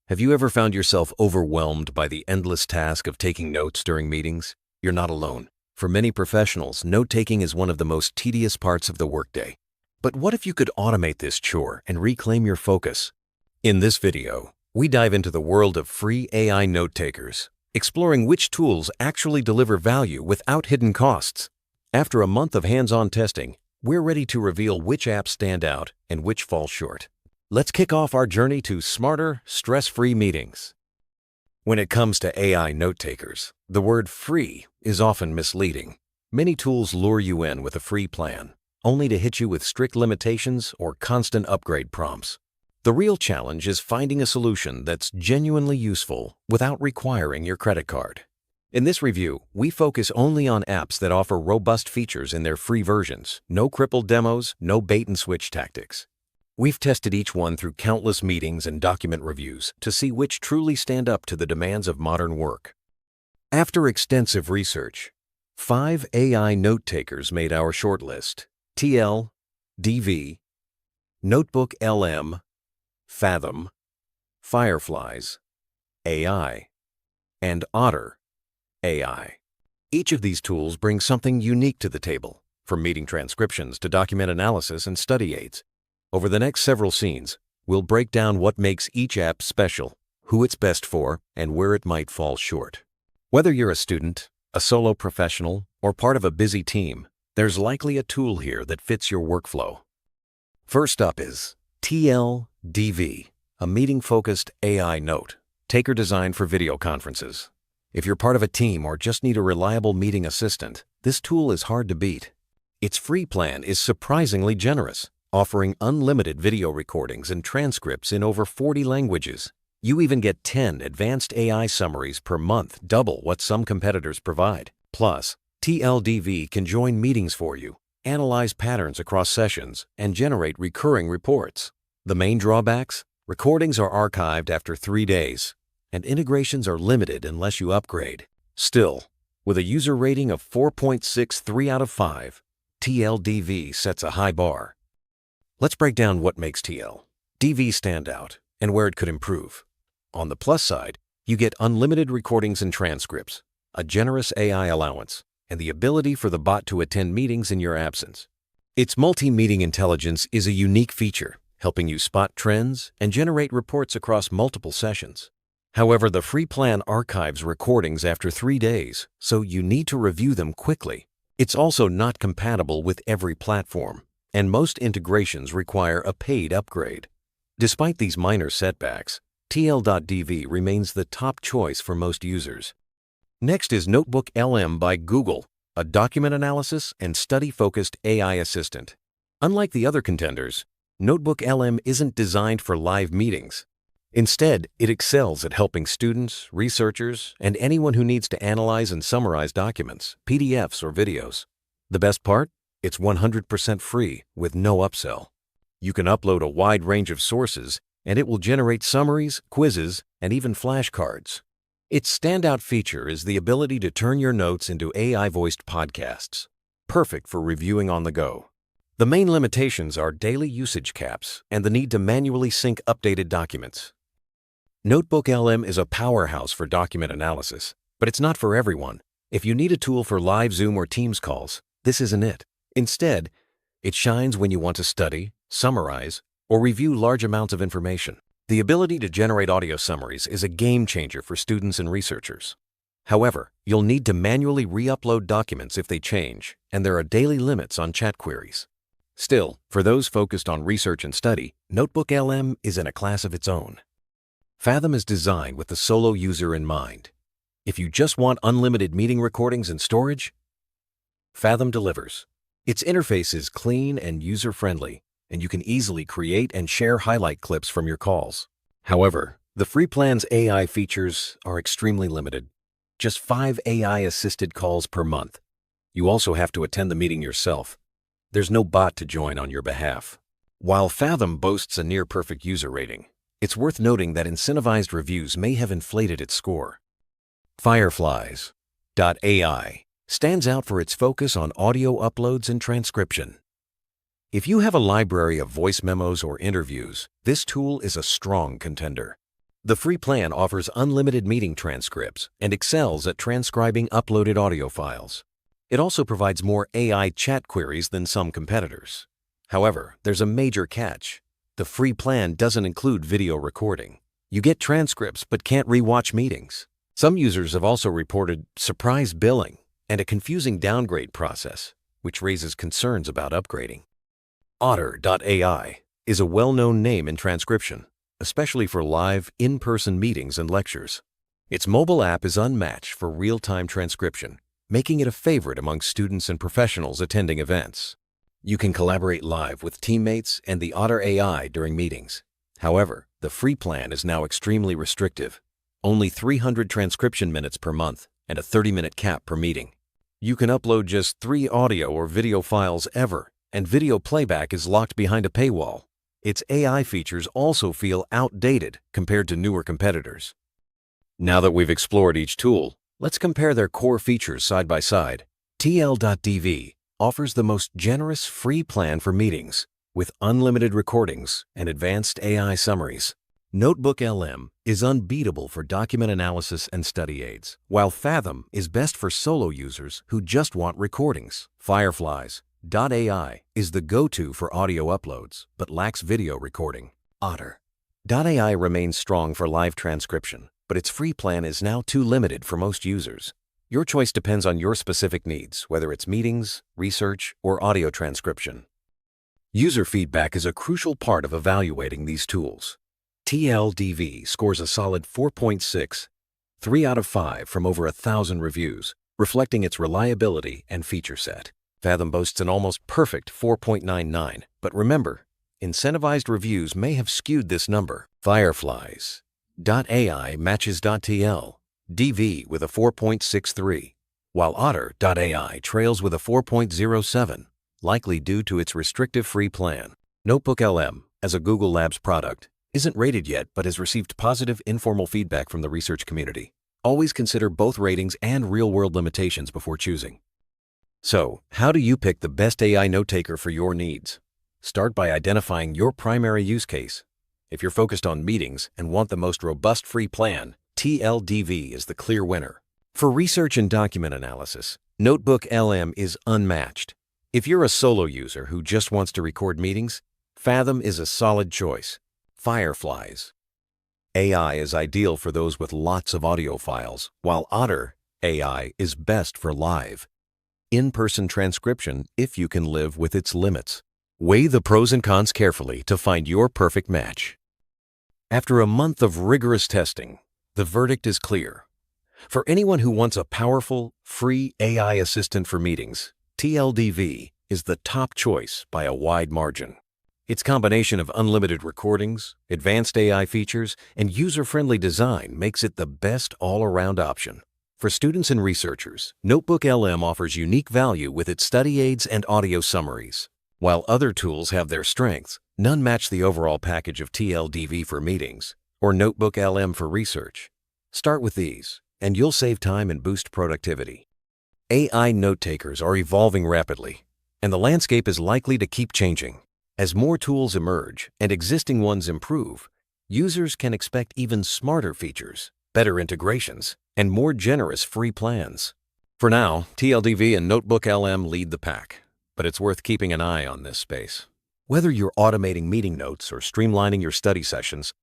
Have you ever found yourself overwhelmed by the endless task of taking notes during meetings? You're not alone. For many professionals, note-taking is one of the most tedious parts of the workday. But what if you could automate this chore and reclaim your focus? In this video, we dive into the world of free AI note-takers, exploring which tools actually deliver value without hidden costs. After a month of hands-on testing, we're ready to reveal which apps stand out and which fall short. Let's kick off our journey to smarter, stress-free meetings. When it comes to AI note-takers, the word free is often misleading. Many tools lure you in with a free plan, only to hit you with strict limitations or constant upgrade prompts. The real challenge is finding a solution that's genuinely useful without requiring your credit card. In this review, we focus only on apps that offer robust features in their free versions, no crippled demos, no bait-and-switch tactics. We've tested each one through countless meetings and document reviews to see which truly stand up to the demands of modern work. After extensive research, 5 AI note-takers made our shortlist: TL, DV, NotebookLM, Fathom, Fireflies.ai, and Otter.ai. Each of these tools brings something unique to the table, from meeting transcriptions to document analysis and study aids. Over the next several scenes, we'll break down what makes each app special, who it's best for, and where it might fall short. Whether you're a student, a solo professional, or part of a busy team, there's likely a tool here that fits your workflow. First up is TLDV, a meeting-focused AI note-taker designed for video conferences. If you're part of a team or just need a reliable meeting assistant, this tool is hard to beat. Its free plan is surprisingly generous, offering unlimited video recordings and transcripts in over 40 languages. You even get 10 advanced AI summaries per month, double what some competitors provide. Plus, TLDV can join meetings for you, analyze patterns across sessions, and generate recurring reports. The main drawbacks? Recordings are archived after 3 days, and integrations are limited unless you upgrade. Still, with a user rating of 4.63 out of 5, TLDV sets a high bar. Let's break down what makes TLDV stand out and where it could improve. On the plus side, you get unlimited recordings and transcripts, a generous AI allowance, and the ability for the bot to attend meetings in your absence. Its multi-meeting intelligence is a unique feature, helping you spot trends and generate reports across multiple sessions. However, the free plan archives recordings after 3 days, so you need to review them quickly. It's also not compatible with every platform, and most integrations require a paid upgrade. Despite these minor setbacks, TL.DV remains the top choice for most users. Next is NotebookLM by Google, a document analysis and study-focused AI assistant. Unlike the other contenders, NotebookLM isn't designed for live meetings. Instead, it excels at helping students, researchers, and anyone who needs to analyze and summarize documents, PDFs, or videos. The best part? It's 100% free with no upsell. You can upload a wide range of sources, and it will generate summaries, quizzes, and even flashcards. Its standout feature is the ability to turn your notes into AI-voiced podcasts, perfect for reviewing on the go. The main limitations are daily usage caps and the need to manually sync updated documents. NotebookLM is a powerhouse for document analysis, but it's not for everyone. If you need a tool for live Zoom or Teams calls, this isn't it. Instead, it shines when you want to study, summarize, or review large amounts of information. The ability to generate audio summaries is a game changer for students and researchers. However, you'll need to manually re-upload documents if they change, and there are daily limits on chat queries. Still, for those focused on research and study, NotebookLM is in a class of its own. Fathom is designed with the solo user in mind. If you just want unlimited meeting recordings and storage, Fathom delivers. Its interface is clean and user-friendly, and you can easily create and share highlight clips from your calls. However, the free plan's AI features are extremely limited. Just 5 AI-assisted calls per month. You also have to attend the meeting yourself. There's no bot to join on your behalf. While Fathom boasts a near-perfect user rating, it's worth noting that incentivized reviews may have inflated its score. Fireflies.ai stands out for its focus on audio uploads and transcription. If you have a library of voice memos or interviews, this tool is a strong contender. The free plan offers unlimited meeting transcripts and excels at transcribing uploaded audio files. It also provides more AI chat queries than some competitors. However, there's a major catch. The free plan doesn't include video recording. You get transcripts but can't rewatch meetings. Some users have also reported surprise billing and a confusing downgrade process, which raises concerns about upgrading. Otter.ai is a well-known name in transcription, especially for live, in-person meetings and lectures. Its mobile app is unmatched for real-time transcription, making it a favorite among students and professionals attending events. You can collaborate live with teammates and the Otter.ai during meetings. However, the free plan is now extremely restrictive. Only 300 transcription minutes per month and a 30-minute cap per meeting. You can upload just 3 audio or video files ever, and video playback is locked behind a paywall. Its AI features also feel outdated compared to newer competitors. Now that we've explored each tool, let's compare their core features side by side. TL.dv offers the most generous free plan for meetings, with unlimited recordings and advanced AI summaries. NotebookLM is unbeatable for document analysis and study aids, while Fathom is best for solo users who just want recordings. Fireflies.ai is the go-to for audio uploads, but lacks video recording. Otter.ai remains strong for live transcription, but its free plan is now too limited for most users. Your choice depends on your specific needs, whether it's meetings, research, or audio transcription. User feedback is a crucial part of evaluating these tools. TL.dv scores a solid 4.6, 3 out of 5 from over 1,000 reviews, reflecting its reliability and feature set. Fathom boasts an almost perfect 4.99, but remember, incentivized reviews may have skewed this number. Fireflies.ai matches .tl.dv with a 4.63, while Otter.ai trails with a 4.07, likely due to its restrictive free plan. NotebookLM, as a Google Labs product, isn't rated yet but has received positive informal feedback from the research community. Always consider both ratings and real-world limitations before choosing. So, how do you pick the best AI note-taker for your needs? Start by identifying your primary use case. If you're focused on meetings and want the most robust free plan, TL.dv is the clear winner. For research and document analysis, NotebookLM is unmatched. If you're a solo user who just wants to record meetings, Fathom is a solid choice. Fireflies.ai is ideal for those with lots of audio files, while Otter.ai is best for live, in-person transcription if you can live with its limits. Weigh the pros and cons carefully to find your perfect match. After a month of rigorous testing, the verdict is clear. For anyone who wants a powerful, free AI assistant for meetings, TL.dv is the top choice by a wide margin. Its combination of unlimited recordings, advanced AI features, and user-friendly design makes it the best all-around option. For students and researchers, NotebookLM offers unique value with its study aids and audio summaries. While other tools have their strengths, none match the overall package of TL.dv for meetings or NotebookLM for research. Start with these, and you'll save time and boost productivity. AI note-takers are evolving rapidly, and the landscape is likely to keep changing. As more tools emerge and existing ones improve, users can expect even smarter features, better integrations, and more generous free plans. For now, TL.dv and NotebookLM lead the pack, but it's worth keeping an eye on this space. Whether you're automating meeting notes or streamlining your study sessions,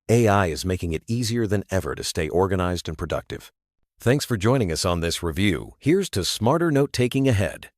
AI is making it easier than ever to stay organized and productive. Thanks for joining us on this review. Here's to smarter note-taking ahead.